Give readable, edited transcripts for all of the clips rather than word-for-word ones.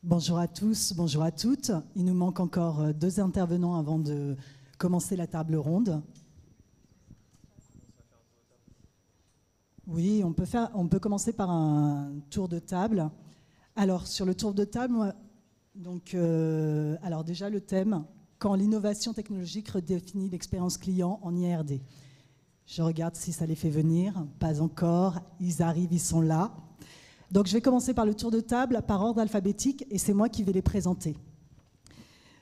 Bonjour à tous, bonjour à toutes. Il nous manque encore 2 intervenants avant de commencer la table ronde. Oui, on peut commencer par un tour de table. Alors, sur le tour de table, alors déjà le thème, quand l'innovation technologique redéfinit l'expérience client en IRD. Je regarde si ça les fait venir. Pas encore, ils arrivent, ils sont là. Donc je vais commencer par le tour de table par ordre alphabétique et c'est moi qui vais les présenter.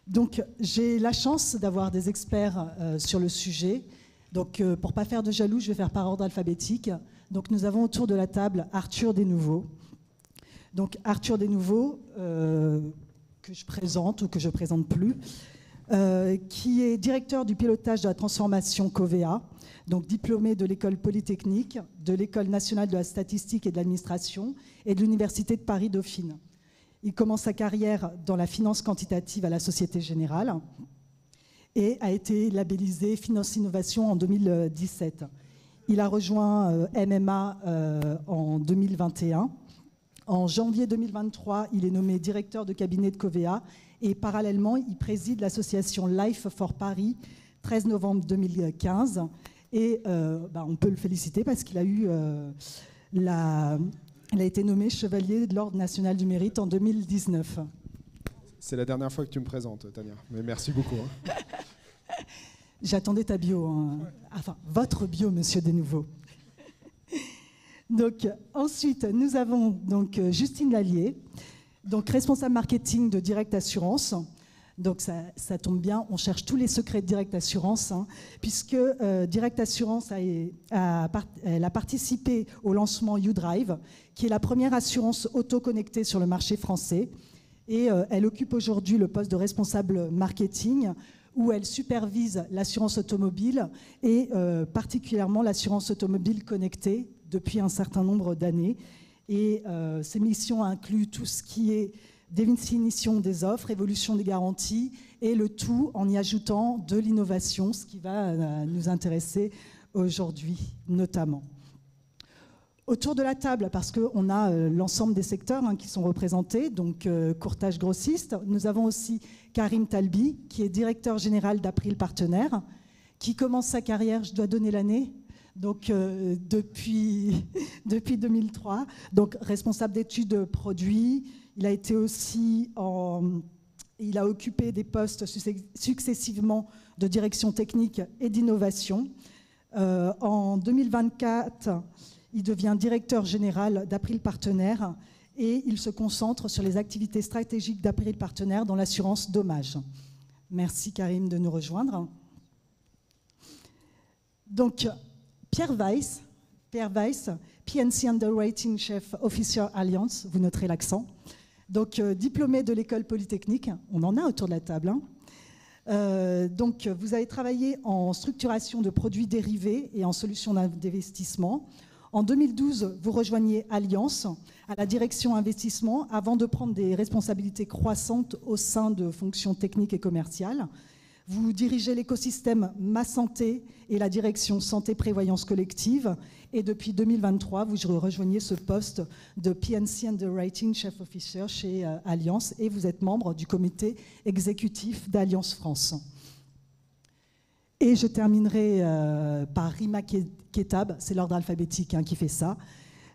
Donc j'ai la chance d'avoir des experts sur le sujet. Donc pour ne pas faire de jaloux, je vais faire par ordre alphabétique. Donc nous avons autour de la table Arthur Desnouveaux. Donc Arthur Desnouveaux, que je présente ou que je ne présente plus, qui est directeur du pilotage de la transformation Covea, donc diplômé de l'école polytechnique, de l'école nationale de la statistique et de l'administration et de l'université de Paris-Dauphine. Il commence sa carrière dans la finance quantitative à la Société Générale et a été labellisé Finance Innovation en 2017. Il a rejoint MMA en 2021. En janvier 2023, il est nommé directeur de cabinet de Covea et parallèlement, il préside l'association Life for Paris, 13 novembre 2015. Et on peut le féliciter parce qu'il a eu il a été nommé chevalier de l'Ordre national du mérite en 2019. C'est la dernière fois que tu me présentes, Tania. Mais merci beaucoup. J'attendais ta bio. Hein. Ouais. Enfin, votre bio, monsieur Desnouveaux. Donc, ensuite, nous avons donc, Justine Lallier, donc, responsable marketing de Direct Assurance. Donc ça tombe bien, on cherche tous les secrets de Direct Assurance, hein, puisque Direct Assurance elle a participé au lancement YouDrive, qui est la première assurance auto-connectée sur le marché français. Et elle occupe aujourd'hui le poste de responsable marketing, où elle supervise l'assurance automobile et particulièrement l'assurance automobile connectée depuis un certain nombre d'années. Et ses missions incluent tout ce qui est définition des offres, évolution des garanties et le tout en y ajoutant de l'innovation, ce qui va nous intéresser aujourd'hui notamment. Autour de la table, parce qu'on a l'ensemble des secteurs qui sont représentés, donc courtage grossiste, nous avons aussi Karim Talbi, qui est directeur général d'April Partenaires, qui commence sa carrière, je dois donner l'année, donc depuis 2003, donc responsable d'études produits. Il a été aussi il a occupé des postes successivement de direction technique et d'innovation. En 2024, il devient directeur général d'April Partenaires et il se concentre sur les activités stratégiques d'April Partenaires dans l'assurance dommages. Merci Karim de nous rejoindre. Donc, Pierre Weiss, P&C Underwriting Chief Officer Allianz, vous noterez l'accent. Donc, diplômé de l'école polytechnique, on en a autour de la table. Hein. Donc, vous avez travaillé en structuration de produits dérivés et en solutions d'investissement. En 2012, vous rejoignez Allianz à la direction investissement avant de prendre des responsabilités croissantes au sein de fonctions techniques et commerciales. Vous dirigez l'écosystème Ma Santé et la direction Santé Prévoyance Collective. Et depuis 2023, vous rejoignez ce poste de P&C Underwriting Chief Officer chez Allianz et vous êtes membre du comité exécutif d'Allianz France. Et je terminerai par Rima Ketab, c'est l'ordre alphabétique qui fait ça,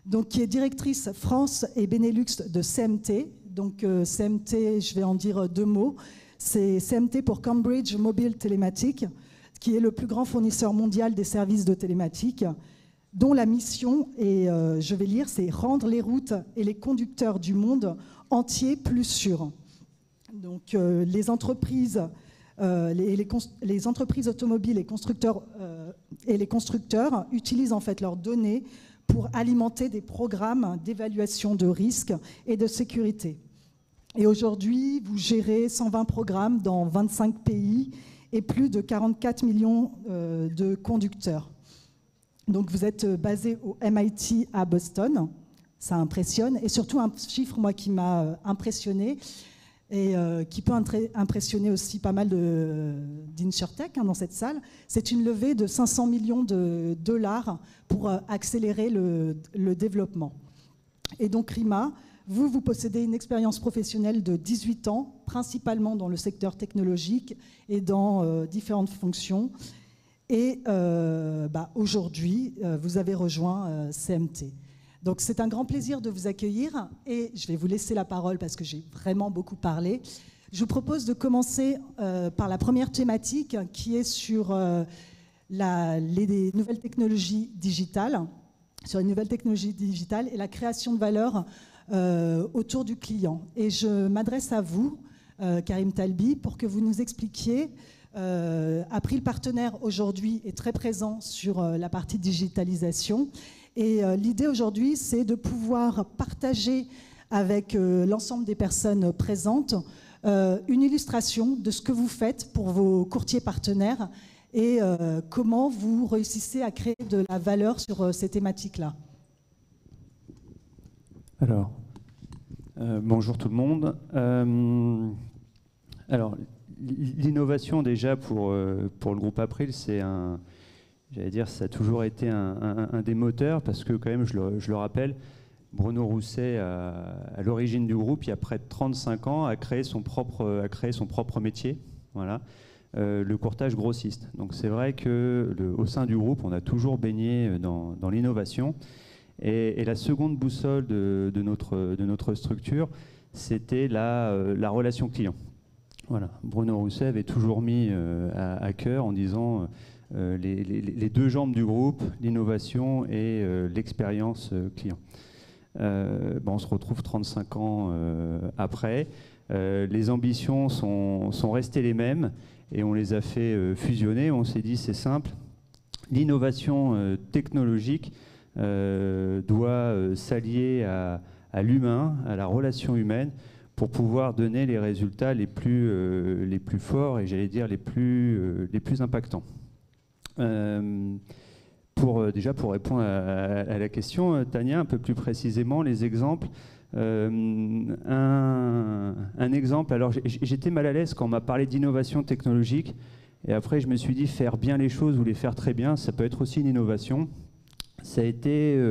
donc, qui est directrice France et Benelux de CMT. Donc CMT, je vais en dire 2 mots. C'est CMT pour Cambridge Mobile Telematics, qui est le plus grand fournisseur mondial des services de télématique, dont la mission, et je vais lire, c'est rendre les routes et les conducteurs du monde entier plus sûrs. Donc les entreprises automobiles et les constructeurs utilisent en fait leurs données pour alimenter des programmes d'évaluation de risques et de sécurité. Et aujourd'hui, vous gérez 120 programmes dans 25 pays et plus de 44 millions de conducteurs. Donc vous êtes basé au MIT à Boston, ça impressionne. Et surtout un chiffre moi, qui m'a impressionné, et qui peut impressionner aussi pas mal d'InsurTech dans cette salle. C'est une levée de 500 millions de dollars pour accélérer le développement. Et donc RIMA, vous possédez une expérience professionnelle de 18 ans, principalement dans le secteur technologique et dans différentes fonctions. Et aujourd'hui, vous avez rejoint CMT. Donc c'est un grand plaisir de vous accueillir et je vais vous laisser la parole parce que j'ai vraiment beaucoup parlé. Je vous propose de commencer par la première thématique qui est sur les nouvelles technologies digitales, et la création de valeur autour du client. Et je m'adresse à vous, Karim Talbi, pour que vous nous expliquiez. April Partenaire aujourd'hui est très présent sur la partie digitalisation. Et l'idée aujourd'hui, c'est de pouvoir partager avec l'ensemble des personnes présentes une illustration de ce que vous faites pour vos courtiers partenaires et comment vous réussissez à créer de la valeur sur ces thématiques-là. Alors, bonjour tout le monde. Alors, l'innovation déjà pour le groupe April, c'est j'allais dire, ça a toujours été un des moteurs parce que quand même, je le rappelle, Bruno Rousset, à l'origine du groupe, il y a près de 35 ans, a créé son propre métier, voilà, le courtage grossiste. Donc c'est vrai qu'au sein du groupe, on a toujours baigné dans l'innovation. Et la seconde boussole de notre structure, c'était la relation client. Voilà. Bruno Rousset avait toujours mis à cœur en disant les deux jambes du groupe, l'innovation et l'expérience client. On se retrouve 35 ans après. Les ambitions sont restées les mêmes et on les a fait fusionner. On s'est dit c'est simple, l'innovation technologique doit s'allier à l'humain, à la relation humaine, pour pouvoir donner les résultats les plus forts et j'allais dire les plus impactants. Déjà pour répondre à la question, Tania, un peu plus précisément, les exemples. Un exemple, alors j'étais mal à l'aise quand on m'a parlé d'innovation technologique et après je me suis dit faire bien les choses ou les faire très bien, ça peut être aussi une innovation. Ça a été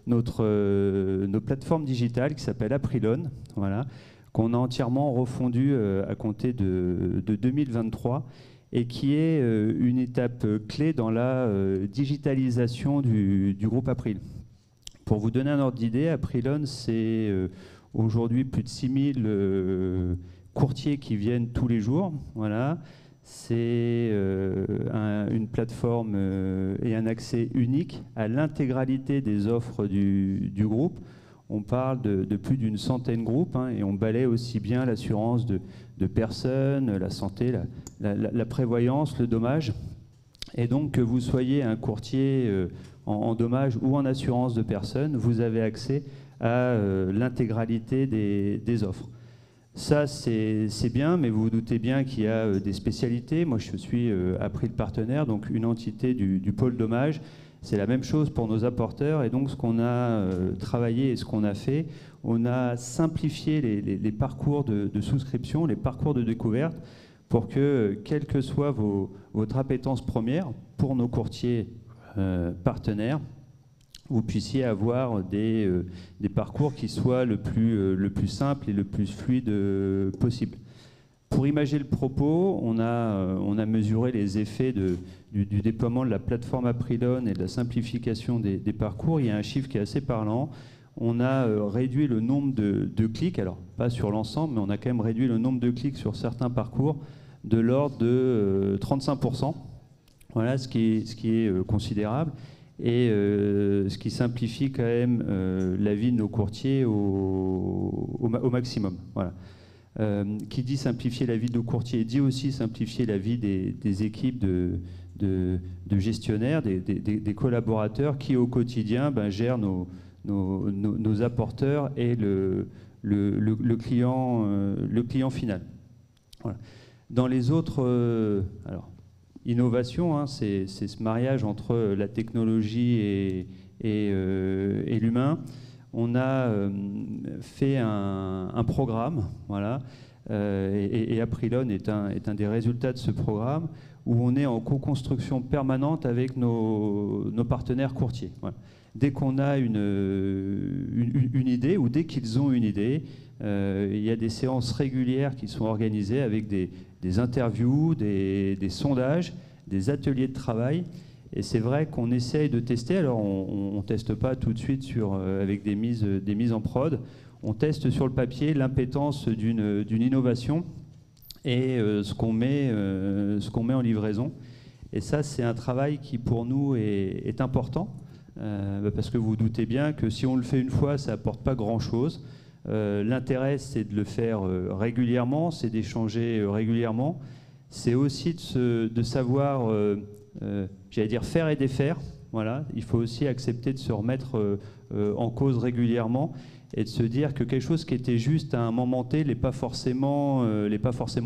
notre plateforme digitale qui s'appelle Aprilon, voilà, qu'on a entièrement refondu à compter de 2023 et qui est une étape clé dans la digitalisation du groupe April. Pour vous donner un ordre d'idée, Aprilon, c'est aujourd'hui plus de 6000 courtiers qui viennent tous les jours. Voilà. C'est une plateforme et un accès unique à l'intégralité des offres du groupe. On parle de plus d'une centaine de groupes et on balaie aussi bien l'assurance de personnes, la santé, la prévoyance, le dommage. Et donc que vous soyez un courtier en dommage ou en assurance de personnes, vous avez accès à l'intégralité des offres. Ça, c'est bien, mais vous vous doutez bien qu'il y a des spécialités. Moi, je suis April Partenaire, donc une entité du pôle dommage. C'est la même chose pour nos apporteurs. Et donc, ce qu'on a travaillé et ce qu'on a fait, on a simplifié les parcours de souscription, les parcours de découverte, pour que, quelle que soit votre appétence première, pour nos courtiers partenaires, vous puissiez avoir des parcours qui soient le plus simple et le plus fluide possible. Pour imager le propos, on a mesuré les effets du déploiement de la plateforme Aprilon et de la simplification des parcours. Il y a un chiffre qui est assez parlant. On a réduit le nombre de clics, alors pas sur l'ensemble, mais on a quand même réduit le nombre de clics sur certains parcours de l'ordre de 35%. Voilà, ce qui est considérable. Et ce qui simplifie quand même la vie de nos courtiers au maximum. Voilà. Qui dit simplifier la vie de nos courtiers dit aussi simplifier la vie des équipes de gestionnaires, des collaborateurs qui au quotidien gèrent nos apporteurs et le client final. Voilà. Dans les autres... innovation, c'est ce mariage entre la technologie et l'humain. On a fait un programme, voilà, et Aprilon est un des résultats de ce programme, où on est en co-construction permanente avec nos partenaires courtiers. Voilà. Dès qu'on a une idée, ou dès qu'ils ont une idée, il y a des séances régulières qui sont organisées avec des interviews, des sondages, des ateliers de travail. Et c'est vrai qu'on essaye de tester. Alors, on ne teste pas tout de suite avec des mises en prod. On teste sur le papier l'impétence d'une innovation et ce qu'on met en livraison. Et ça, c'est un travail qui, pour nous, est important. Parce que vous vous doutez bien que si on le fait une fois, ça n'apporte pas grand-chose. L'intérêt, c'est de le faire régulièrement, c'est d'échanger régulièrement. C'est aussi de savoir, j'allais dire, faire et défaire. Voilà. Il faut aussi accepter de se remettre en cause régulièrement et de se dire que quelque chose qui était juste à un moment T n'est pas forcément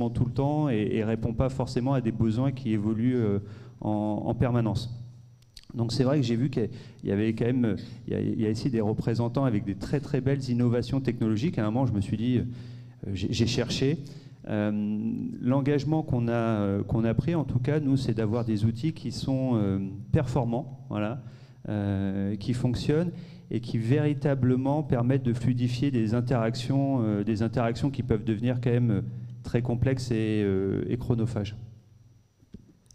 tout le temps et répond pas forcément à des besoins qui évoluent en permanence. Donc c'est vrai que j'ai vu qu'il y avait quand même, il y a ici des représentants avec des très très belles innovations technologiques. À un moment, je me suis dit, j'ai cherché. L'engagement qu'on a pris, en tout cas, nous, c'est d'avoir des outils qui sont performants, voilà, qui fonctionnent et qui véritablement permettent de fluidifier des interactions qui peuvent devenir quand même très complexes et chronophages.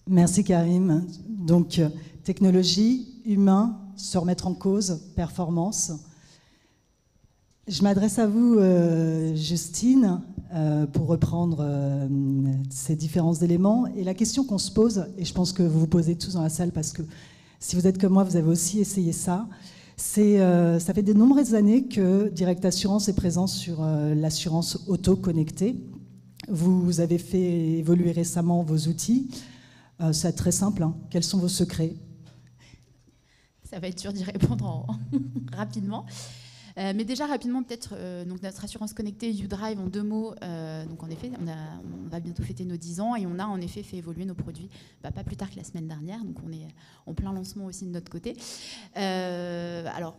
Merci Karim. Donc, technologie, humain, se remettre en cause, performance. Je m'adresse à vous, Justine, pour reprendre ces différents éléments. Et la question qu'on se pose, et je pense que vous vous posez tous dans la salle, parce que si vous êtes comme moi, vous avez aussi essayé ça, ça fait de nombreuses années que Direct Assurance est présent sur l'assurance auto connectée. Vous avez fait évoluer récemment vos outils. C'est très simple, hein. Quels sont vos secrets? Ça va être dur d'y répondre rapidement. Mais déjà rapidement peut-être, donc notre assurance connectée U-Drive en 2 mots, donc en effet on va bientôt fêter nos 10 ans et on a en effet fait évoluer nos produits pas plus tard que la semaine dernière, donc on est en plein lancement aussi de notre côté. Alors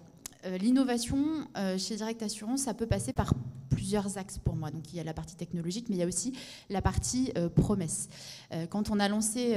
l'innovation chez Direct Assurance, ça peut passer par plusieurs axes pour moi. Donc il y a la partie technologique, mais il y a aussi la partie promesse. Quand on a lancé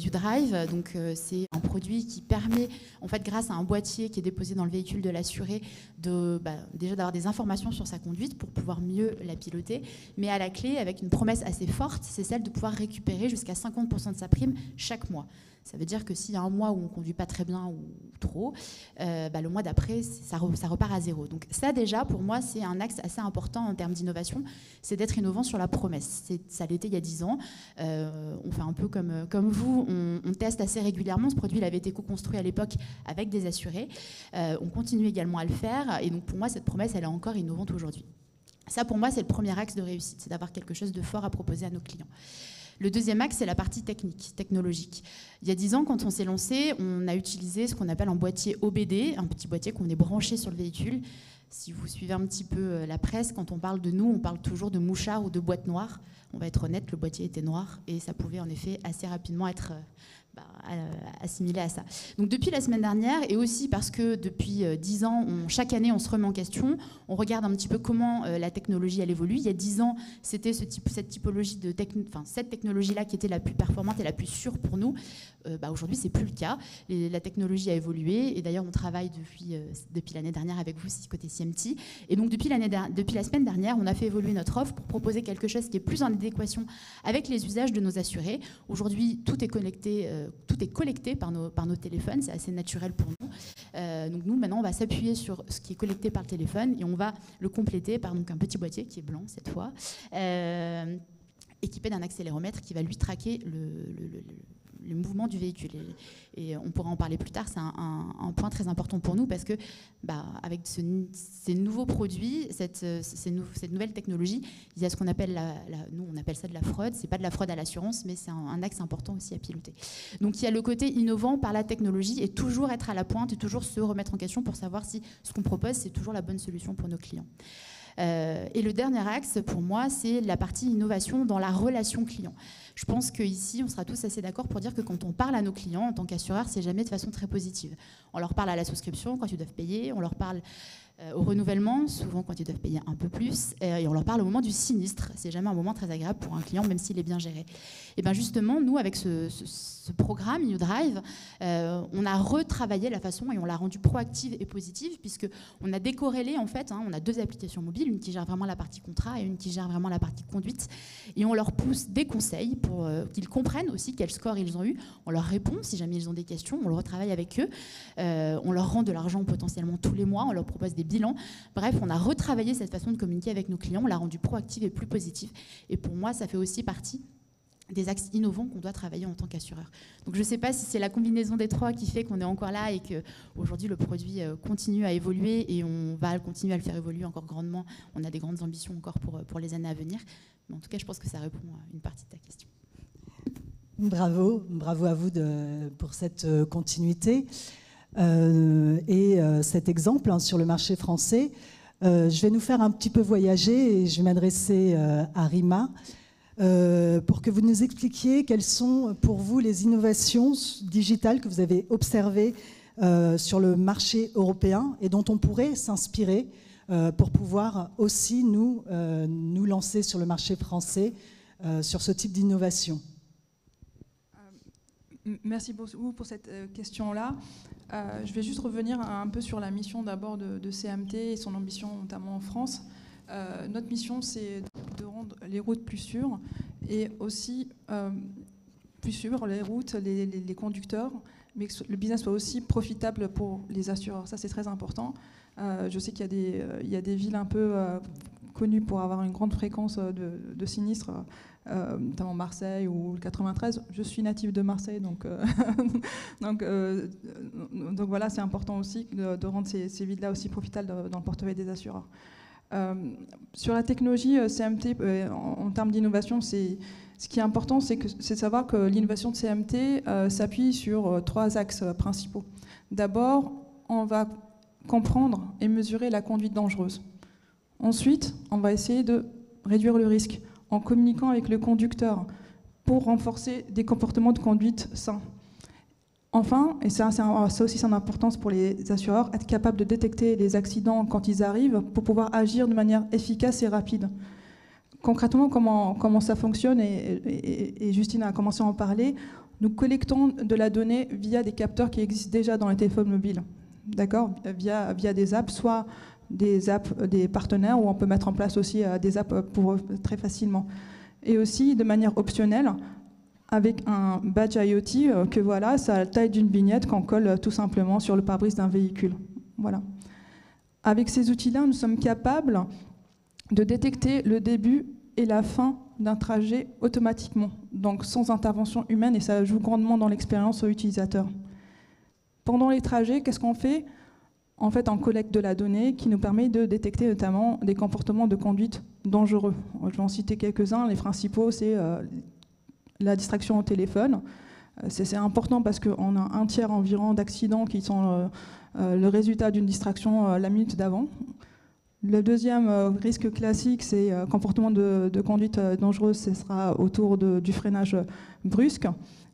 U-Drive, donc c'est un produit qui permet, en fait, grâce à un boîtier qui est déposé dans le véhicule de l'assuré, déjà d'avoir des informations sur sa conduite pour pouvoir mieux la piloter, mais à la clé, avec une promesse assez forte, c'est celle de pouvoir récupérer jusqu'à 50% de sa prime chaque mois. Ça veut dire que s'il y a un mois où on ne conduit pas très bien ou trop, le mois d'après, ça repart à zéro. Donc ça, déjà, pour moi, c'est un axe assez important en termes d'innovation, c'est d'être innovant sur la promesse. Ça l'était il y a 10 ans. On fait un peu comme vous, on teste assez régulièrement. Ce produit, il avait été co-construit à l'époque avec des assurés. On continue également à le faire. Et donc, pour moi, cette promesse, elle est encore innovante aujourd'hui. Ça, pour moi, c'est le premier axe de réussite, c'est d'avoir quelque chose de fort à proposer à nos clients. Le deuxième axe, c'est la partie technologique. Il y a 10 ans, quand on s'est lancé, on a utilisé ce qu'on appelle un boîtier OBD, un petit boîtier qu'on est branché sur le véhicule. Si vous suivez un petit peu la presse, quand on parle de nous, on parle toujours de mouchard ou de boîte noire. On va être honnête, le boîtier était noir et ça pouvait en effet assez rapidement être assimilé à ça. Donc depuis la semaine dernière, et aussi parce que depuis 10 ans, chaque année on se remet en question, on regarde un petit peu comment la technologie elle évolue. Il y a 10 ans, c'était cette typologie cette technologie-là qui était la plus performante et la plus sûre pour nous. Aujourd'hui, c'est plus le cas. La technologie a évolué et d'ailleurs on travaille depuis l'année dernière avec vous côté CMT. Et donc depuis la semaine dernière, on a fait évoluer notre offre pour proposer quelque chose qui est plus en adéquation avec les usages de nos assurés. Aujourd'hui, tout est collecté par nos téléphones, c'est assez naturel pour nous. Donc nous, maintenant, on va s'appuyer sur ce qui est collecté par le téléphone et on va le compléter par donc, un petit boîtier qui est blanc cette fois, équipé d'un accéléromètre qui va lui traquer le mouvement du véhicule. Et on pourra en parler plus tard, c'est un point très important pour nous parce que avec ces nouveaux produits, cette nouvelle technologie, il y a ce qu'on appelle, nous on appelle ça de la fraude, c'est pas de la fraude à l'assurance, mais c'est un axe important aussi à piloter. Donc il y a le côté innovant par la technologie et toujours être à la pointe et toujours se remettre en question pour savoir si ce qu'on propose, c'est toujours la bonne solution pour nos clients. Et le dernier axe, pour moi, c'est la partie innovation dans la relation client. Je pense qu'ici, on sera tous assez d'accord pour dire que quand on parle à nos clients, en tant qu'assureur, c'est jamais de façon très positive. On leur parle à la souscription, quand ils doivent payer, on leur parle au renouvellement, souvent quand ils doivent payer un peu plus, et on leur parle au moment du sinistre. C'est jamais un moment très agréable pour un client, même s'il est bien géré. Et bien justement, nous, avec ce programme YouDrive, on a retravaillé la façon et on l'a rendu proactive et positive, puisqu'on a décorrélé, en fait, on a 2 applications mobiles, une qui gère vraiment la partie contrat et une qui gère vraiment la partie conduite. Et on leur pousse des conseils pour qu'ils comprennent aussi quel score ils ont eu. On leur répond si jamais ils ont des questions, on le retravaille avec eux. On leur rend de l'argent potentiellement tous les mois, on leur propose des bilans. Bref, on a retravaillé cette façon de communiquer avec nos clients, on l'a rendu proactive et plus positive. Et pour moi, ça fait aussi partie des axes innovants qu'on doit travailler en tant qu'assureur. Donc je ne sais pas si c'est la combinaison des 3 qui fait qu'on est encore là et qu'aujourd'hui le produit continue à évoluer et on va continuer à le faire évoluer encore grandement. On a des grandes ambitions encore pour les années à venir. Mais en tout cas, je pense que ça répond à une partie de ta question. Bravo à vous pour cette continuité et cet exemple sur le marché français. Je vais nous faire un petit peu voyager et je vais m'adresser à Rima pour que vous nous expliquiez quelles sont pour vous les innovations digitales que vous avez observées sur le marché européen et dont on pourrait s'inspirer pour pouvoir aussi nous lancer sur le marché français sur ce type d'innovation. Merci beaucoup pour cette question-là. Je vais juste revenir un peu sur la mission d'abord de CMT et son ambition, notamment en France. Notre mission, c'est de rendre les routes plus sûres et aussi plus sûres, les routes, les conducteurs, mais que le business soit aussi profitable pour les assureurs. Ça, c'est très important. Je sais qu'il y a des villes un peu connues pour avoir une grande fréquence de sinistres, notamment Marseille ou le 93. Je suis native de Marseille, donc voilà, c'est important aussi de rendre ces villes-là aussi profitables dans le portefeuille des assureurs. Sur la technologie CMT, en termes d'innovation, ce qui est important, c'est de savoir que l'innovation de CMT s'appuie sur 3 axes principaux. D'abord, on va comprendre et mesurer la conduite dangereuse. Ensuite, on va essayer de réduire le risque en communiquant avec le conducteur pour renforcer des comportements de conduite sains. Enfin, et ça aussi c'est une importance pour les assureurs, être capable de détecter les accidents quand ils arrivent pour pouvoir agir de manière efficace et rapide. Concrètement, comment ça fonctionne, et Justine a commencé à en parler, nous collectons de la donnée via des capteurs qui existent déjà dans les téléphones mobiles, d'accord, via des apps, soit des apps des partenaires, où on peut mettre en place aussi des apps pour très facilement. Et aussi, de manière optionnelle, avec un badge IoT, que voilà, ça a la taille d'une vignette qu'on colle tout simplement sur le pare-brise d'un véhicule. Voilà. Avec ces outils-là, nous sommes capables de détecter le début et la fin d'un trajet automatiquement, donc sans intervention humaine, et ça joue grandement dans l'expérience utilisateur. Pendant les trajets, qu'est-ce qu'on fait ? En fait, on collecte de la donnée qui nous permet de détecter notamment des comportements de conduite dangereux. Je vais en citer quelques-uns. Les principaux, c'est la distraction au téléphone. C'est important parce qu'on a un tiers environ d'accidents qui sont le résultat d'une distraction la minute d'avant. Le deuxième risque classique, c'est comportement de conduite dangereuse, ce sera autour du freinage brusque.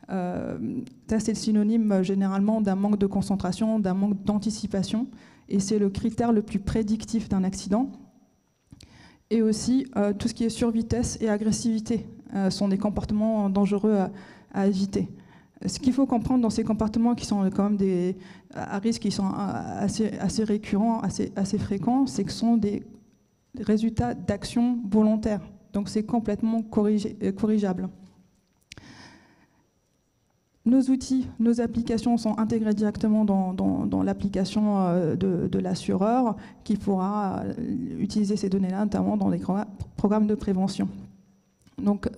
Ça, c'est le synonyme généralement d'un manque de concentration, d'un manque d'anticipation, et c'est le critère le plus prédictif d'un accident. Et aussi, tout ce qui est survitesse et agressivité sont des comportements dangereux à éviter. Ce qu'il faut comprendre dans ces comportements qui sont quand même à risque, qui sont assez récurrents, assez fréquents, c'est que ce sont des résultats d'actions volontaires. Donc c'est complètement corrigeable. Nos outils, nos applications sont intégrées directement dans l'application de l'assureur qui pourra utiliser ces données-là, notamment dans les programmes de prévention. Donc,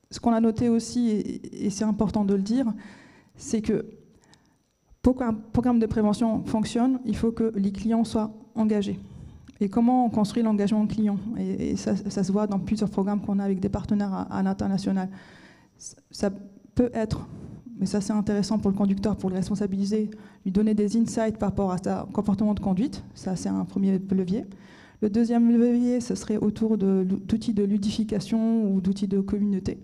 ce qu'on a noté aussi, et c'est important de le dire, c'est que pour qu'un programme de prévention fonctionne, il faut que les clients soient engagés. Et comment on construit l'engagement client ? Et ça se voit dans plusieurs programmes qu'on a avec des partenaires à l'international. Ça peut être, mais ça c'est intéressant pour le conducteur, pour le responsabiliser, lui donner des insights par rapport à son comportement de conduite. Ça, c'est un premier levier. Le deuxième levier, ce serait autour d'outils de ludification ou d'outils de communauté.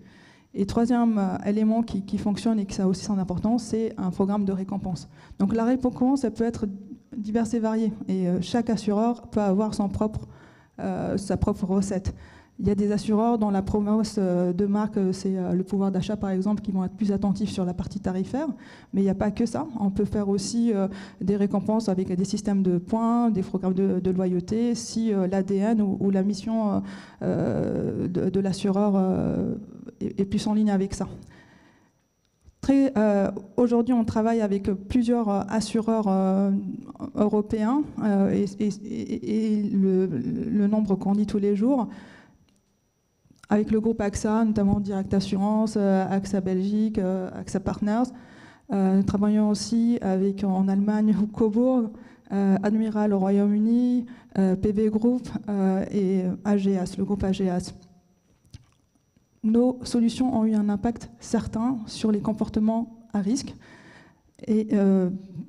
Et troisième élément qui fonctionne et qui a aussi son importance, c'est un programme de récompense. Donc la récompense, ça peut être diverses et variées. Et chaque assureur peut avoir sa propre recette. Il y a des assureurs dont la promesse de marque, c'est le pouvoir d'achat, par exemple, qui vont être plus attentifs sur la partie tarifaire. Mais il n'y a pas que ça. On peut faire aussi des récompenses avec des systèmes de points, des programmes de loyauté, si l'ADN ou la mission de l'assureur est plus en ligne avec ça. Aujourd'hui, on travaille avec plusieurs assureurs européens et le nombre qu'on dit tous les jours. Avec le groupe AXA, notamment Direct Assurance, AXA Belgique, AXA Partners. Nous travaillons aussi avec, en Allemagne, Coburg, Admiral au Royaume-Uni, PV Group et AGEAS, le groupe AGEAS. Nos solutions ont eu un impact certain sur les comportements à risque. Et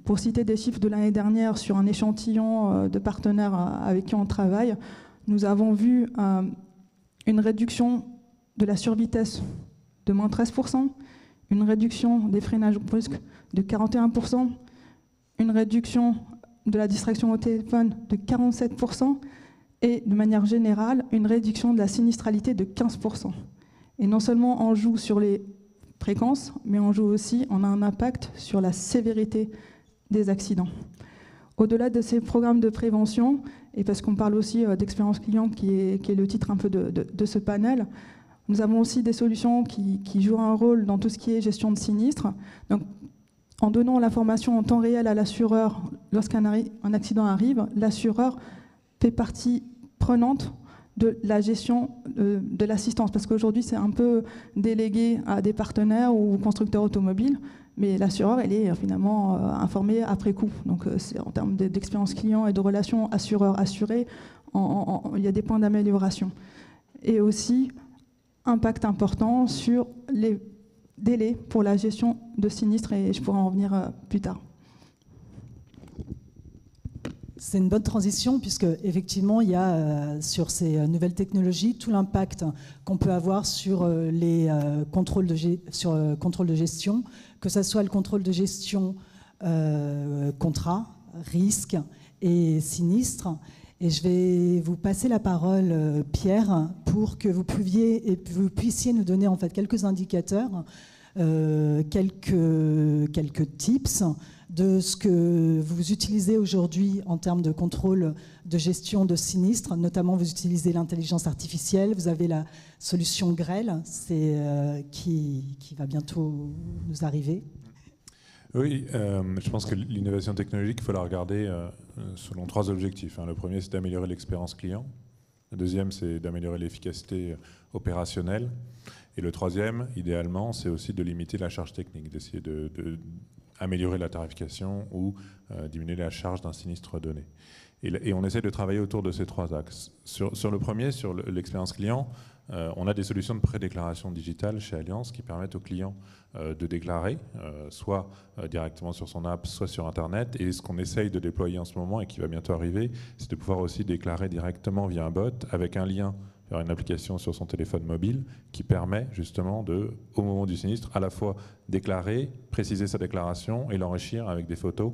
pour citer des chiffres de l'année dernière sur un échantillon de partenaires avec qui on travaille, nous avons vu une réduction de la survitesse de moins 13%, une réduction des freinages brusques de 41%, une réduction de la distraction au téléphone de 47% et de manière générale, une réduction de la sinistralité de 15%. Et non seulement on joue sur les fréquences, mais on joue aussi, on a un impact sur la sévérité des accidents. Au-delà de ces programmes de prévention, et parce qu'on parle aussi d'expérience client qui est le titre un peu de ce panel, nous avons aussi des solutions qui jouent un rôle dans tout ce qui est gestion de sinistres. Donc, en donnant l'information en temps réel à l'assureur lorsqu'un accident arrive, l'assureur fait partie prenante de la gestion de l'assistance, parce qu'aujourd'hui c'est un peu délégué à des partenaires ou constructeurs automobiles, mais l'assureur elle est finalement informé après coup. Donc c'est en termes d'expérience client et de relations assureur-assuré, il y a des points d'amélioration. Et aussi impact important sur les délais pour la gestion de sinistres, et je pourrai en revenir plus tard. C'est une bonne transition puisque effectivement il y a sur ces nouvelles technologies tout l'impact qu'on peut avoir sur les contrôles de gestion, que ce soit le contrôle de gestion contrat, risque et sinistre. Et je vais vous passer la parole, Pierre, pour que vous puissiez nous donner en fait quelques indicateurs, quelques tips de ce que vous utilisez aujourd'hui en termes de contrôle de gestion de sinistres. Notamment, vous utilisez l'intelligence artificielle, vous avez la solution Grêle, qui va bientôt nous arriver. Oui, je pense que l'innovation technologique, il faut la regarder selon 3 objectifs. Le premier, c'est d'améliorer l'expérience client. Le deuxième, c'est d'améliorer l'efficacité opérationnelle. Et le troisième, idéalement, c'est aussi de limiter la charge technique, d'essayer améliorer la tarification ou diminuer la charge d'un sinistre donné. Et on essaie de travailler autour de ces 3 axes. Sur le premier, sur l'expérience client, on a des solutions de prédéclaration digitale chez Allianz qui permettent aux clients de déclarer, soit directement sur son app, soit sur Internet. Et ce qu'on essaye de déployer en ce moment et qui va bientôt arriver, c'est de pouvoir aussi déclarer directement via un bot avec un lien vers une application sur son téléphone mobile qui permet justement au moment du sinistre, à la fois déclarer, préciser sa déclaration et l'enrichir avec des photos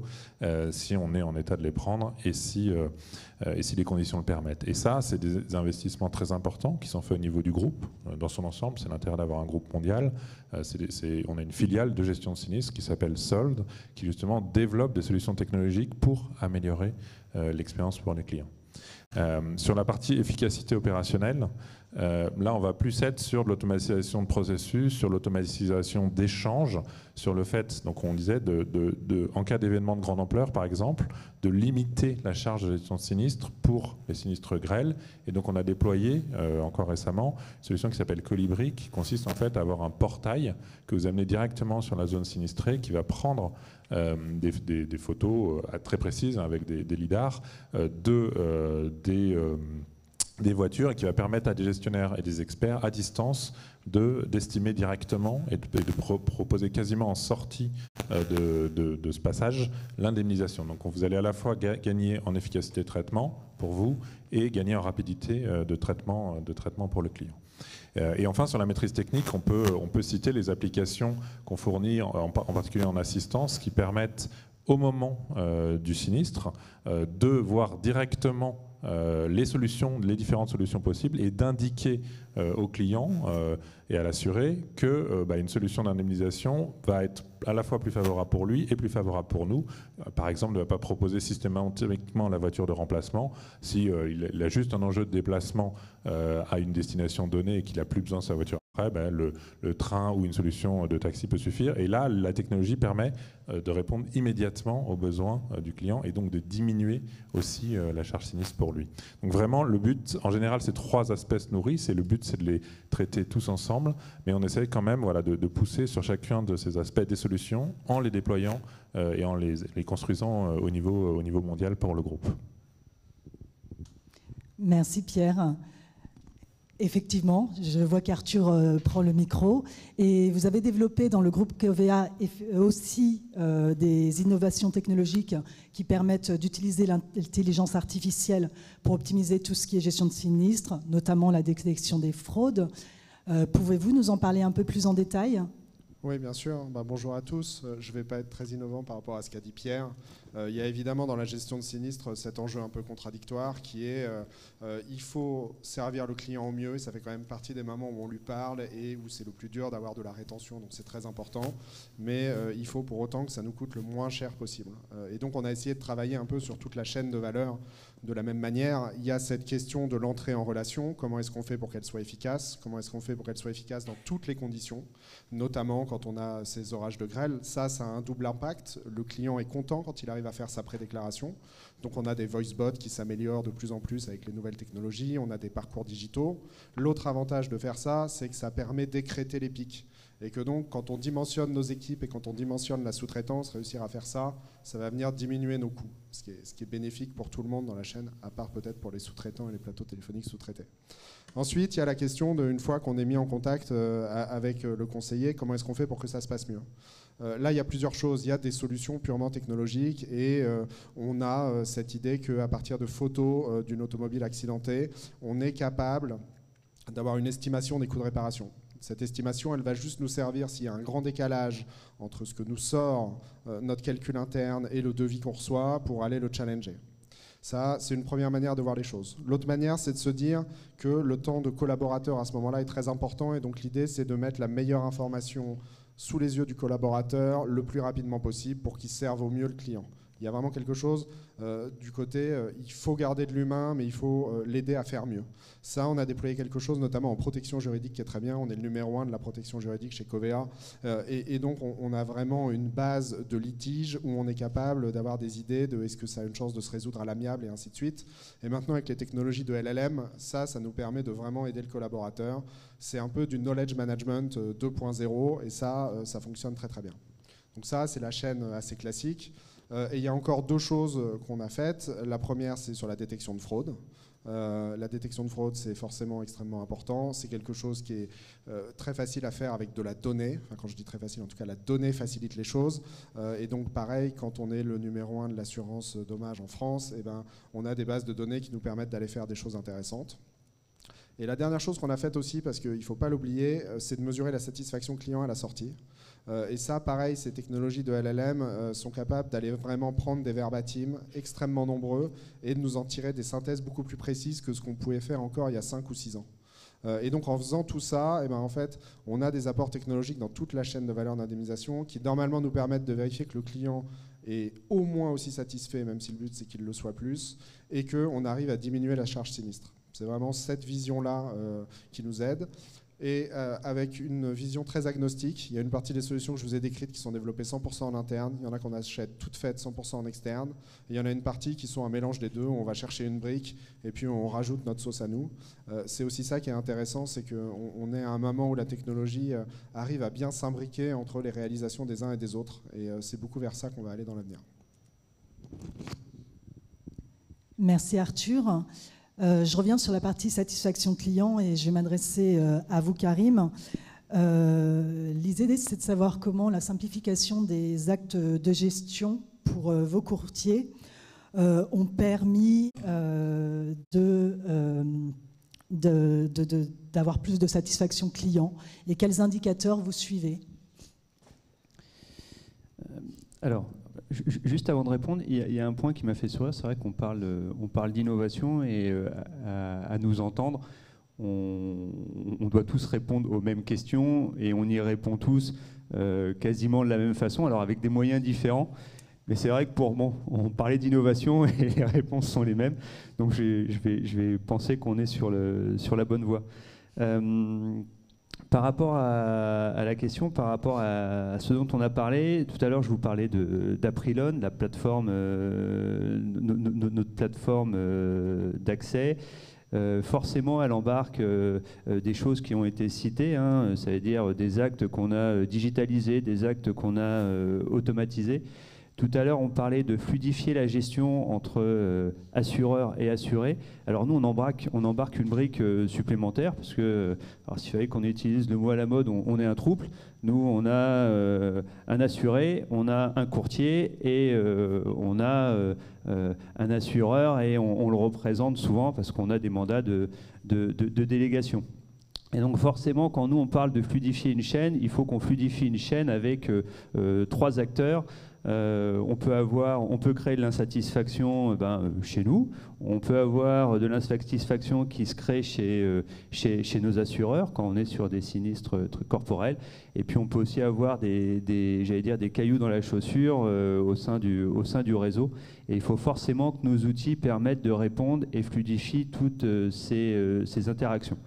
si on est en état de les prendre et si les conditions le permettent. Et ça, c'est des investissements très importants qui sont faits au niveau du groupe dans son ensemble. C'est l'intérêt d'avoir un groupe mondial. On a une filiale de gestion de sinistre qui s'appelle Sold, qui justement développe des solutions technologiques pour améliorer l'expérience pour les clients. Sur la partie efficacité opérationnelle, là on va plus être sur l'automatisation de processus, sur l'automatisation d'échanges, sur le fait, donc on disait, en cas d'événement de grande ampleur par exemple, de limiter la charge de gestion de sinistre pour les sinistres grêles. Et donc on a déployé encore récemment une solution qui s'appelle Colibri, qui consiste en fait à avoir un portail que vous amenez directement sur la zone sinistrée, qui va prendre des photos très précises avec des lidars des voitures, et qui va permettre à des gestionnaires et des experts à distance d'estimer directement et de proposer quasiment en sortie de ce passage l'indemnisation. Donc vous allez à la fois gagner en efficacité de traitement pour vous et gagner en rapidité de traitement pour le client. Et enfin, sur la maîtrise technique, on peut citer les applications qu'on fournit, en particulier en assistance, qui permettent au moment du sinistre, de voir directement les différentes solutions possibles et d'indiquer au client et à l'assuré que une solution d'indemnisation va être à la fois plus favorable pour lui et plus favorable pour nous. Par exemple, ne va pas proposer systématiquement la voiture de remplacement si il a juste un enjeu de déplacement à une destination donnée et qu'il n'a plus besoin de sa voiture après, le train ou une solution de taxi peut suffire. Et là, la technologie permet de répondre immédiatement aux besoins du client et donc de diminuer aussi la charge sinistre pour lui. Donc vraiment, le but, en général, c'est 3 aspects se nourrissent et le but, c'est de les traiter tous ensemble, mais on essaie quand même de pousser sur chacun de ces aspects des solutions en les déployant et en les construisant au niveau mondial pour le groupe. Merci Pierre. Effectivement, je vois qu'Arthur prend le micro et vous avez développé dans le groupe Covea aussi des innovations technologiques qui permettent d'utiliser l'intelligence artificielle pour optimiser tout ce qui est gestion de sinistres, notamment la détection des fraudes. Pouvez-vous nous en parler un peu plus en détail ? Oui, bien sûr. Bonjour à tous. Je ne vais pas être très innovant par rapport à ce qu'a dit Pierre. Il y a évidemment dans la gestion de sinistres cet enjeu un peu contradictoire qui est il faut servir le client au mieux et ça fait quand même partie des moments où on lui parle et où c'est le plus dur d'avoir de la rétention, donc c'est très important. Mais il faut pour autant que ça nous coûte le moins cher possible. Et donc on a essayé de travailler un peu sur toute la chaîne de valeur. De la même manière, il y a cette question de l'entrée en relation. Comment est-ce qu'on fait pour qu'elle soit efficace ? Comment est-ce qu'on fait pour qu'elle soit efficace dans toutes les conditions, notamment quand on a ces orages de grêle. Ça a un double impact. Le client est content quand il arrive à faire sa prédéclaration. Donc on a des voice bots qui s'améliorent de plus en plus avec les nouvelles technologies. On a des parcours digitaux. L'autre avantage de faire ça, c'est que ça permet d'écréter les pics. Et que donc, quand on dimensionne nos équipes et quand on dimensionne la sous-traitance, réussir à faire ça, ça va venir diminuer nos coûts, ce qui est bénéfique pour tout le monde dans la chaîne, à part peut-être pour les sous-traitants et les plateaux téléphoniques sous-traités. Ensuite, il y a la question de, une fois qu'on est mis en contact avec le conseiller, comment est-ce qu'on fait pour que ça se passe mieux ? Là, il y a plusieurs choses. Il y a des solutions purement technologiques et on a cette idée qu'à partir de photos d'une automobile accidentée, on est capable d'avoir une estimation des coûts de réparation. Cette estimation, elle va juste nous servir s'il y a un grand décalage entre ce que nous sort notre calcul interne et le devis qu'on reçoit pour aller le challenger. Ça, c'est une première manière de voir les choses. L'autre manière, c'est de se dire que le temps de collaborateur à ce moment-là est très important et donc l'idée, c'est de mettre la meilleure information sous les yeux du collaborateur le plus rapidement possible pour qu'il serve au mieux le client. Il y a vraiment quelque chose du côté, il faut garder de l'humain, mais il faut l'aider à faire mieux. Ça, on a déployé quelque chose, notamment en protection juridique, qui est très bien. On est le numéro 1 de la protection juridique chez Covea. Et donc, on a vraiment une base de litige où on est capable d'avoir des idées de est-ce que ça a une chance de se résoudre à l'amiable et ainsi de suite. Et maintenant, avec les technologies de LLM, ça nous permet de vraiment aider le collaborateur. C'est un peu du knowledge management 2.0 et ça fonctionne très très bien. Donc ça, c'est la chaîne assez classique. Et il y a encore 2 choses qu'on a faites. La première, c'est sur la détection de fraude. La détection de fraude, c'est forcément extrêmement important. C'est quelque chose qui est très facile à faire avec de la donnée. Enfin, quand je dis très facile, en tout cas, la donnée facilite les choses. Et donc, pareil, quand on est le numéro 1 de l'assurance dommage en France, eh ben, on a des bases de données qui nous permettent d'aller faire des choses intéressantes. Et la dernière chose qu'on a faite aussi, parce qu'il ne faut pas l'oublier, c'est de mesurer la satisfaction client à la sortie. Et ça, pareil, ces technologies de LLM sont capables d'aller vraiment prendre des verbatims extrêmement nombreux et de nous en tirer des synthèses beaucoup plus précises que ce qu'on pouvait faire encore il y a 5 ou 6 ans. Et donc en faisant tout ça, eh ben, en fait, on a des apports technologiques dans toute la chaîne de valeur d'indemnisation qui normalement nous permettent de vérifier que le client est au moins aussi satisfait, même si le but c'est qu'il le soit plus, et qu'on arrive à diminuer la charge sinistre. C'est vraiment cette vision-là qui nous aide. Et avec une vision très agnostique, il y a une partie des solutions que je vous ai décrites qui sont développées 100% en interne, il y en a qu'on achète toutes faites 100% en externe, et il y en a une partie qui sont un mélange des deux, où on va chercher une brique et puis on rajoute notre sauce à nous. C'est aussi ça qui est intéressant, c'est qu'on est à un moment où la technologie arrive à bien s'imbriquer entre les réalisations des uns et des autres, et c'est beaucoup vers ça qu'on va aller dans l'avenir. Merci Arthur. Je reviens sur la partie satisfaction client et je vais m'adresser à vous, Karim. L'idée, c'est de savoir comment la simplification des actes de gestion pour vos courtiers ont permis d'avoir plus de satisfaction client et quels indicateurs vous suivez. Alors, Juste avant de répondre, il y a un point qui m'a fait sourire. C'est vrai qu'on parle d'innovation et à nous entendre, on doit tous répondre aux mêmes questions et on y répond tous quasiment de la même façon, alors avec des moyens différents. Mais c'est vrai que on parlait d'innovation et les réponses sont les mêmes. Donc je vais penser qu'on est sur la bonne voie. Par rapport à la question, par rapport à ce dont on a parlé, tout à l'heure je vous parlais d'Aprilon, la plateforme, notre plateforme d'accès. Forcément, elle embarque des choses qui ont été citées, hein, ça veut dire des actes qu'on a digitalisés, des actes qu'on a automatisés. Tout à l'heure, on parlait de fluidifier la gestion entre assureurs et assurés. Alors nous, on embarque une brique supplémentaire, parce que, alors s'il fallait qu'on utilise le mot à la mode, on est un trouble. Nous, on a un assuré, on a un courtier et on a un assureur, et on le représente souvent parce qu'on a des mandats de délégation. Et donc forcément, quand nous, on parle de fluidifier une chaîne, il faut qu'on fluidifie une chaîne avec 3 acteurs. On peut créer de l'insatisfaction chez nous, on peut avoir de l'insatisfaction qui se crée chez nos assureurs quand on est sur des sinistres corporels, et puis on peut aussi avoir des cailloux dans la chaussure au sein du réseau, et il faut forcément que nos outils permettent de répondre et fluidifient toutes ces interactions.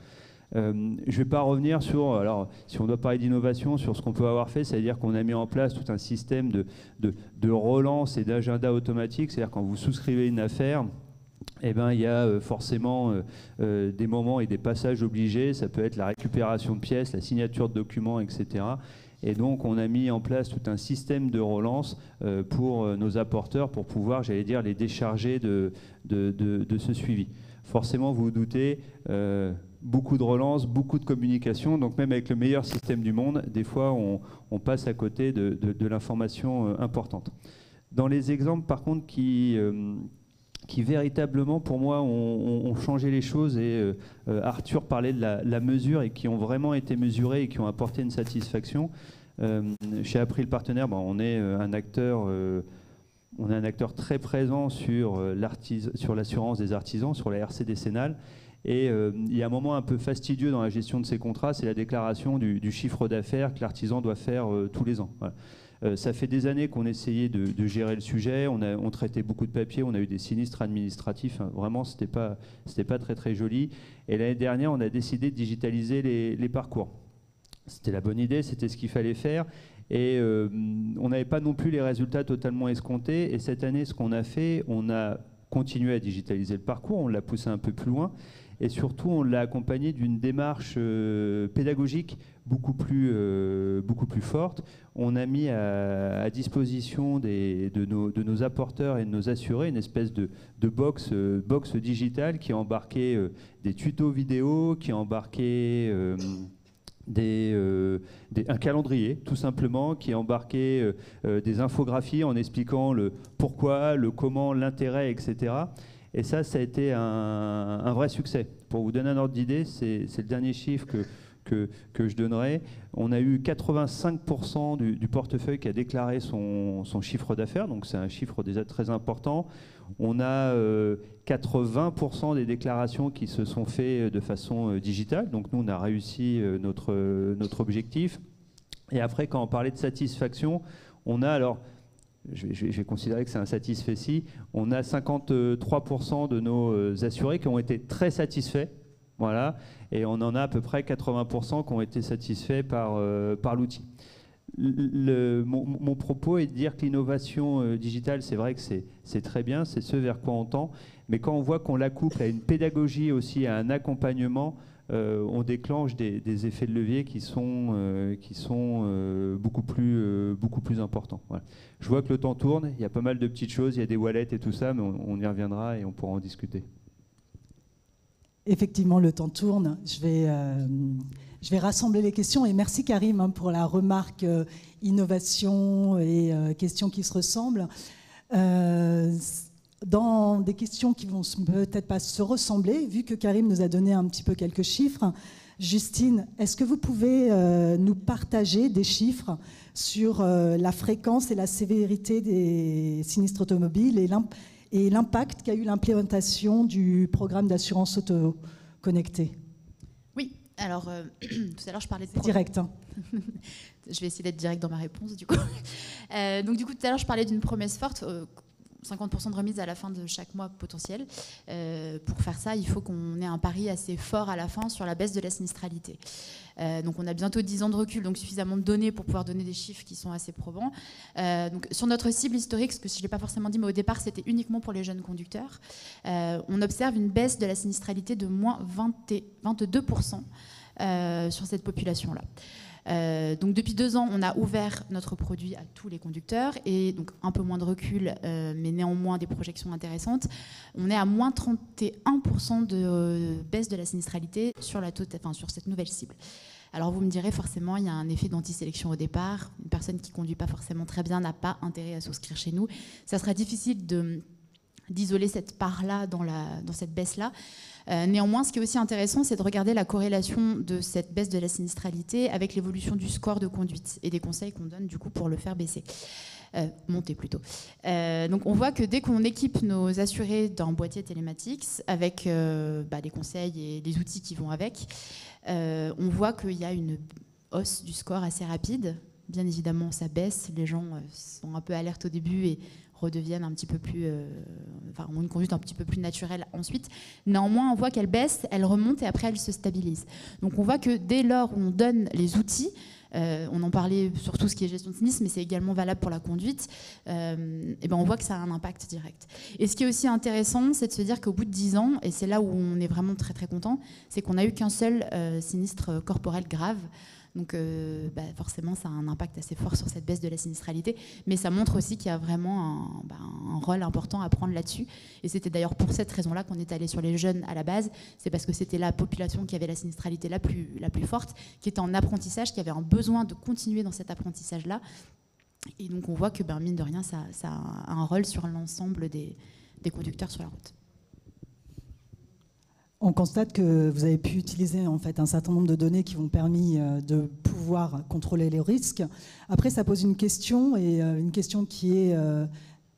Je ne vais pas revenir sur, alors si on doit parler d'innovation, sur ce qu'on peut avoir fait, c'est-à-dire qu'on a mis en place tout un système de relance et d'agenda automatique, c'est-à-dire quand vous souscrivez une affaire, eh ben, il y a forcément des moments et des passages obligés, ça peut être la récupération de pièces, la signature de documents, etc. Et donc on a mis en place tout un système de relance pour nos apporteurs, pour pouvoir, j'allais dire, les décharger de ce suivi. Forcément, vous vous doutez, beaucoup de relance, beaucoup de communication, donc même avec le meilleur système du monde, des fois on passe à côté de l'information importante. Dans les exemples par contre qui véritablement pour moi ont changé les choses, et Arthur parlait de la mesure, et qui ont vraiment été mesurés et qui ont apporté une satisfaction. Chez April Partenaires, on est un acteur très présent sur l'assurance des artisans, sur la RC décennale. Et il y a un moment un peu fastidieux dans la gestion de ces contrats, c'est la déclaration du chiffre d'affaires que l'artisan doit faire tous les ans. Voilà. Ça fait des années qu'on essayait de gérer le sujet, on traitait beaucoup de papiers, on a eu des sinistres administratifs, hein, vraiment c'était pas très très joli. Et l'année dernière, on a décidé de digitaliser les parcours. C'était la bonne idée, c'était ce qu'il fallait faire. Et on n'avait pas non plus les résultats totalement escomptés. Et cette année, ce qu'on a fait, on a continué à digitaliser le parcours, on l'a poussé un peu plus loin. Et surtout, on l'a accompagné d'une démarche pédagogique beaucoup plus forte. On a mis à disposition de nos apporteurs et de nos assurés une espèce de box digitale qui embarquait des tutos vidéo, qui embarquait un calendrier, tout simplement, qui embarquait des infographies en expliquant le pourquoi, le comment, l'intérêt, etc. Et ça a été un vrai succès. Pour vous donner un ordre d'idée, c'est le dernier chiffre que je donnerai. On a eu 85% du portefeuille qui a déclaré son chiffre d'affaires, donc c'est un chiffre déjà très important. On a 80% des déclarations qui se sont faites de façon digitale, donc nous on a réussi notre objectif. Et après, quand on parlait de satisfaction, on a alors... Je vais considérer que c'est un satisfait. On a 53% de nos assurés qui ont été très satisfaits, voilà, et on en a à peu près 80% qui ont été satisfaits par l'outil. Mon propos est de dire que l'innovation digitale, c'est vrai que c'est très bien, c'est ce vers quoi on tend, mais quand on voit qu'on la couple à une pédagogie aussi, à un accompagnement, on déclenche des effets de levier qui sont beaucoup plus importants. Voilà. Je vois que le temps tourne, il y a pas mal de petites choses, il y a des wallets et tout ça, mais on y reviendra et on pourra en discuter. Effectivement, le temps tourne. Je vais rassembler les questions, et merci Karim pour la remarque innovation et questions qui se ressemblent. Dans des questions qui vont peut-être pas se ressembler, vu que Karim nous a donné un petit peu quelques chiffres, Justine, est-ce que vous pouvez nous partager des chiffres sur la fréquence et la sévérité des sinistres automobiles et l'impact qu'a eu l'implémentation du programme d'assurance auto connectée? Oui, alors tout à l'heure je parlais de... Direct. Hein. Je vais essayer d'être direct dans ma réponse du coup. Donc du coup tout à l'heure je parlais d'une promesse forte. 50% de remise à la fin de chaque mois potentiel. Pour faire ça, il faut qu'on ait un pari assez fort à la fin sur la baisse de la sinistralité. Donc on a bientôt 10 ans de recul, donc suffisamment de données pour pouvoir donner des chiffres qui sont assez probants. Donc sur notre cible historique, ce que je ne l'ai pas forcément dit, mais au départ c'était uniquement pour les jeunes conducteurs, on observe une baisse de la sinistralité de moins 22% sur cette population-là. Donc depuis 2 ans, on a ouvert notre produit à tous les conducteurs et donc un peu moins de recul, mais néanmoins des projections intéressantes. On est à moins 31% de baisse de la sinistralité sur cette nouvelle cible. Alors vous me direz forcément, il y a un effet d'antisélection au départ. Une personne qui ne conduit pas forcément très bien n'a pas intérêt à souscrire chez nous. Ça sera difficile d'isoler cette part-là dans cette baisse-là. Néanmoins, ce qui est aussi intéressant, c'est de regarder la corrélation de cette baisse de la sinistralité avec l'évolution du score de conduite et des conseils qu'on donne du coup pour le faire baisser. Monter plutôt. Donc on voit que dès qu'on équipe nos assurés d'un boîtier télématique avec les conseils et les outils qui vont avec, on voit qu'il y a une hausse du score assez rapide. Bien évidemment, ça baisse. Les gens sont un peu alertes au début et redeviennent un petit peu plus, ont une conduite un petit peu plus naturelle ensuite. Néanmoins, on voit qu'elle baisse, elle remonte et après elle se stabilise. Donc on voit que dès lors où on donne les outils, on en parlait sur tout ce qui est gestion de sinistre, mais c'est également valable pour la conduite, on voit que ça a un impact direct. Et ce qui est aussi intéressant, c'est de se dire qu'au bout de 10 ans, et c'est là où on est vraiment très très content, c'est qu'on n'a eu qu'un seul sinistre corporel grave. Donc forcément, ça a un impact assez fort sur cette baisse de la sinistralité, mais ça montre aussi qu'il y a vraiment un rôle important à prendre là-dessus. Et c'était d'ailleurs pour cette raison-là qu'on est allé sur les jeunes à la base. C'est parce que c'était la population qui avait la sinistralité la plus forte, qui était en apprentissage, qui avait un besoin de continuer dans cet apprentissage-là. Et donc on voit que, mine de rien, ça a un rôle sur l'ensemble des conducteurs sur la route. On constate que vous avez pu utiliser en fait un certain nombre de données qui vous ont permis de pouvoir contrôler les risques. Après, ça pose une question, et une question qui est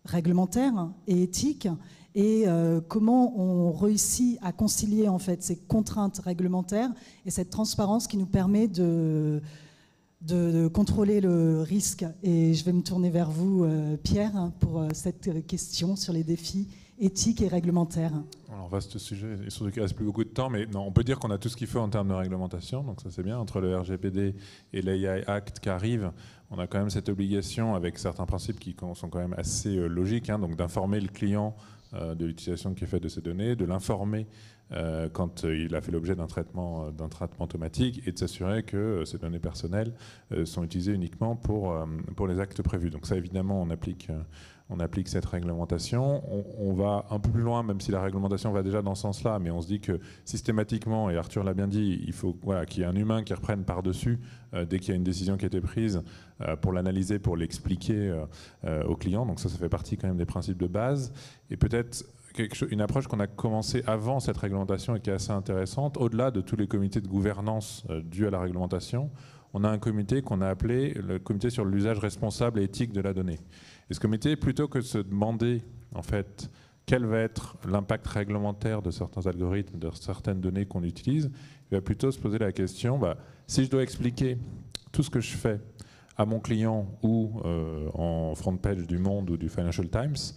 réglementaire et éthique. Et comment on réussit à concilier en fait ces contraintes réglementaires et cette transparence qui nous permet de contrôler le risque. Et je vais me tourner vers vous, Pierre, pour cette question sur les défis éthiques et réglementaires. Alors, vaste sujet, et surtout qu'il ne reste plus beaucoup de temps, mais non, on peut dire qu'on a tout ce qu'il faut en termes de réglementation, donc ça c'est bien. Entre le RGPD et l'AI Act qui arrive, on a quand même cette obligation avec certains principes qui sont quand même assez logiques, donc d'informer le client de l'utilisation qui est faite de ces données, de l'informer quand il a fait l'objet d'un traitement automatique et de s'assurer que ces données personnelles sont utilisées uniquement pour les actes prévus. Donc ça évidemment on applique cette réglementation. On va un peu plus loin, même si la réglementation va déjà dans ce sens-là, mais on se dit que systématiquement, et Arthur l'a bien dit, il faut qu'il y ait un humain qui reprenne par-dessus dès qu'il y a une décision qui a été prise pour l'analyser, pour l'expliquer au client. Donc ça fait partie quand même des principes de base. Et peut-être une approche qu'on a commencé avant cette réglementation et qui est assez intéressante, au-delà de tous les comités de gouvernance dus à la réglementation, on a un comité qu'on a appelé le comité sur l'usage responsable et éthique de la donnée. Et ce comité, plutôt que de se demander en fait quel va être l'impact réglementaire de certains algorithmes, de certaines données qu'on utilise, il va plutôt se poser la question, si je dois expliquer tout ce que je fais à mon client ou en front page du Monde ou du Financial Times,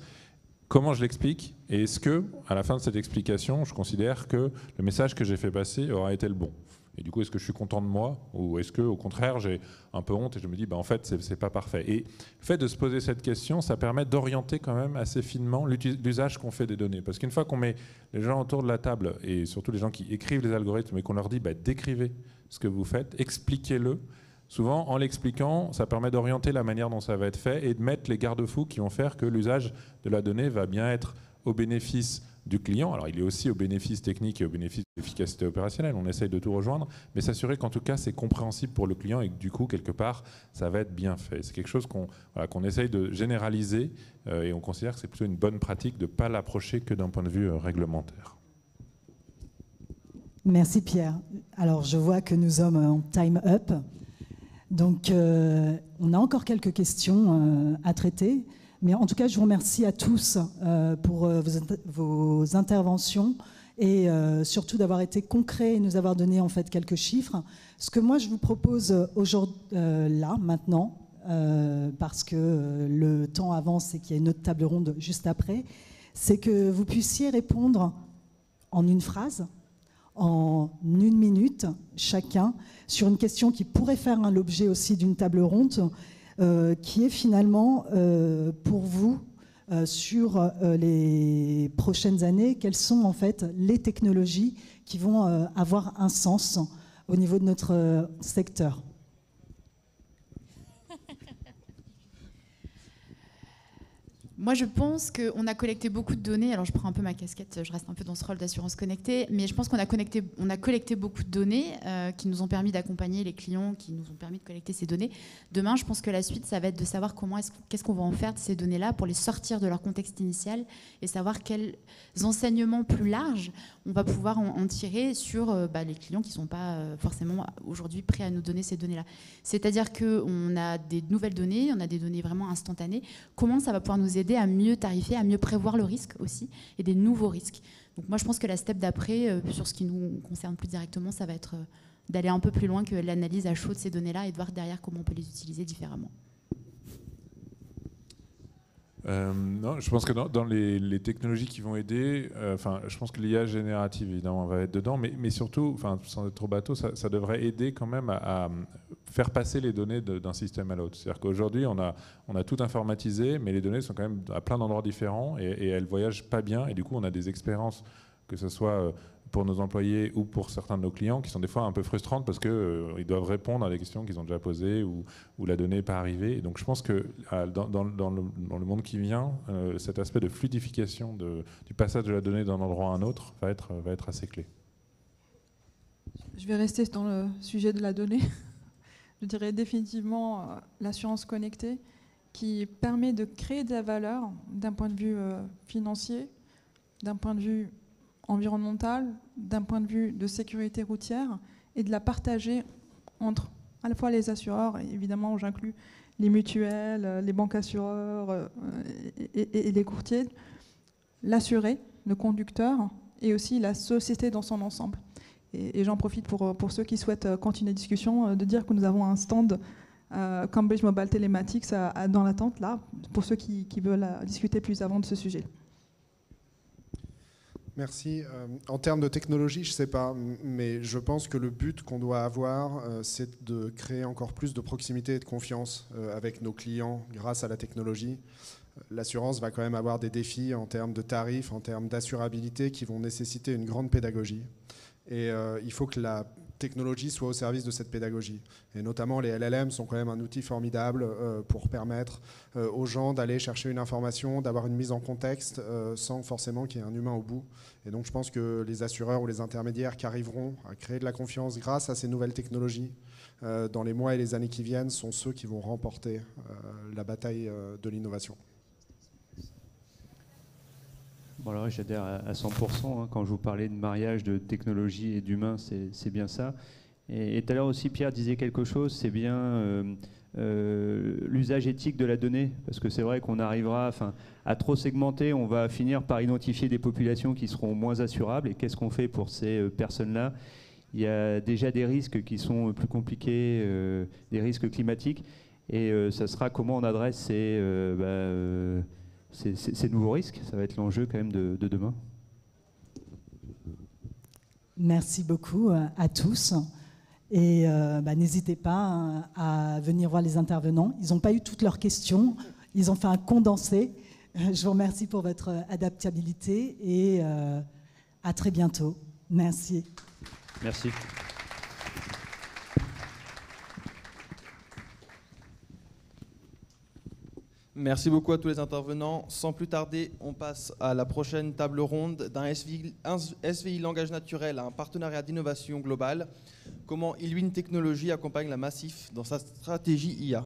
comment je l'explique et est-ce que, à la fin de cette explication, je considère que le message que j'ai fait passer aura été le bon? Et du coup, est-ce que je suis content de moi ou est-ce que, au contraire, j'ai un peu honte et je me dis, en fait, c'est pas parfait. Et le fait de se poser cette question, ça permet d'orienter quand même assez finement l'usage qu'on fait des données. Parce qu'une fois qu'on met les gens autour de la table et surtout les gens qui écrivent les algorithmes et qu'on leur dit, décrivez ce que vous faites, expliquez-le. Souvent, en l'expliquant, ça permet d'orienter la manière dont ça va être fait et de mettre les garde-fous qui vont faire que l'usage de la donnée va bien être au bénéfice du client. Alors, il est aussi au bénéfice technique et au bénéfice de l'efficacité opérationnelle. On essaye de tout rejoindre, mais s'assurer qu'en tout cas, c'est compréhensible pour le client et que du coup, quelque part, ça va être bien fait. C'est quelque chose qu'on essaye de généraliser et on considère que c'est plutôt une bonne pratique de ne pas l'approcher que d'un point de vue réglementaire. Merci Pierre. Alors je vois que nous sommes en time up. Donc on a encore quelques questions à traiter. Mais en tout cas, je vous remercie à tous pour vos interventions et surtout d'avoir été concrets et nous avoir donné en fait quelques chiffres. Ce que moi je vous propose aujourd'hui, là, maintenant, parce que le temps avance et qu'il y a une autre table ronde juste après, c'est que vous puissiez répondre en une phrase, en 1 minute chacun, sur une question qui pourrait faire l'objet aussi d'une table ronde, qui est finalement pour vous, sur les prochaines années, quelles sont en fait les technologies qui vont avoir un sens au niveau de notre secteur. Moi, je pense qu'on a collecté beaucoup de données. Alors, je prends un peu ma casquette, je reste un peu dans ce rôle d'assurance connectée, mais je pense qu'on a collecté beaucoup de données qui nous ont permis d'accompagner les clients, qui nous ont permis de collecter ces données. Demain, je pense que la suite, ça va être de savoir qu'est-ce qu'on va en faire de ces données-là pour les sortir de leur contexte initial et savoir quels enseignements plus larges on va pouvoir en tirer sur les clients qui ne sont pas forcément aujourd'hui prêts à nous donner ces données-là. C'est-à-dire qu'on a des nouvelles données, on a des données vraiment instantanées. Comment ça va pouvoir nous aider à mieux tarifier, à mieux prévoir le risque aussi, et des nouveaux risques. Donc moi, je pense que la step d'après, sur ce qui nous concerne plus directement, ça va être d'aller un peu plus loin que l'analyse à chaud de ces données-là et de voir derrière comment on peut les utiliser différemment. Non, je pense que dans les technologies qui vont aider, je pense que l'IA générative, évidemment, va être dedans, mais surtout, sans être trop bateau, ça devrait aider quand même à faire passer les données d'un système à l'autre. C'est-à-dire qu'aujourd'hui, on a tout informatisé, mais les données sont quand même à plein d'endroits différents et elles ne voyagent pas bien. Et du coup, on a des expériences, que ce soit pour nos employés ou pour certains de nos clients, qui sont des fois un peu frustrantes parce qu'ils doivent répondre à des questions qu'ils ont déjà posées ou la donnée n'est pas arrivée. Et donc je pense que dans le monde qui vient, cet aspect de fluidification du passage de la donnée d'un endroit à un autre va être assez clé. Je vais rester dans le sujet de la donnée. Je dirais définitivement l'assurance connectée qui permet de créer de la valeur d'un point de vue financier, d'un point de vue environnemental, d'un point de vue de sécurité routière et de la partager entre à la fois les assureurs, et évidemment j'inclus les mutuelles, les banques assureurs et les courtiers, l'assuré, le conducteur et aussi la société dans son ensemble. Et j'en profite pour ceux qui souhaitent continuer la discussion, de dire que nous avons un stand Cambridge Mobile Telematics dans l'attente, là, pour ceux qui veulent discuter plus avant de ce sujet. Merci. En termes de technologie, je ne sais pas, mais je pense que le but qu'on doit avoir, c'est de créer encore plus de proximité et de confiance avec nos clients grâce à la technologie. L'assurance va quand même avoir des défis en termes de tarifs, en termes d'assurabilité qui vont nécessiter une grande pédagogie. Et il faut que la technologie soit au service de cette pédagogie. Et notamment, les LLM sont quand même un outil formidable pour permettre aux gens d'aller chercher une information, d'avoir une mise en contexte sans forcément qu'il y ait un humain au bout. Et donc, je pense que les assureurs ou les intermédiaires qui arriveront à créer de la confiance grâce à ces nouvelles technologies dans les mois et les années qui viennent sont ceux qui vont remporter la bataille de l'innovation. Bon, alors j'adhère à 100%. Quand je vous parlais de mariage de technologie et d'humain, c'est bien ça. Et tout à l'heure aussi, Pierre disait quelque chose, c'est bien l'usage éthique de la donnée, parce que c'est vrai qu'on arrivera à trop segmenter, on va finir par identifier des populations qui seront moins assurables. Et qu'est-ce qu'on fait pour ces personnes-là? Il y a déjà des risques qui sont plus compliqués, des risques climatiques. Et ça sera comment on adresse ces nouveaux risques. Ça va être l'enjeu quand même de demain. Merci beaucoup à tous. Et n'hésitez pas à venir voir les intervenants. Ils n'ont pas eu toutes leurs questions. Ils ont fait un condensé. Je vous remercie pour votre adaptabilité et à très bientôt. Merci. Merci. Merci beaucoup à tous les intervenants. Sans plus tarder, on passe à la prochaine table ronde d'un SVI Langage Naturel à un partenariat d'innovation globale. Comment Illwin Technologies accompagne la Massif dans sa stratégie IA.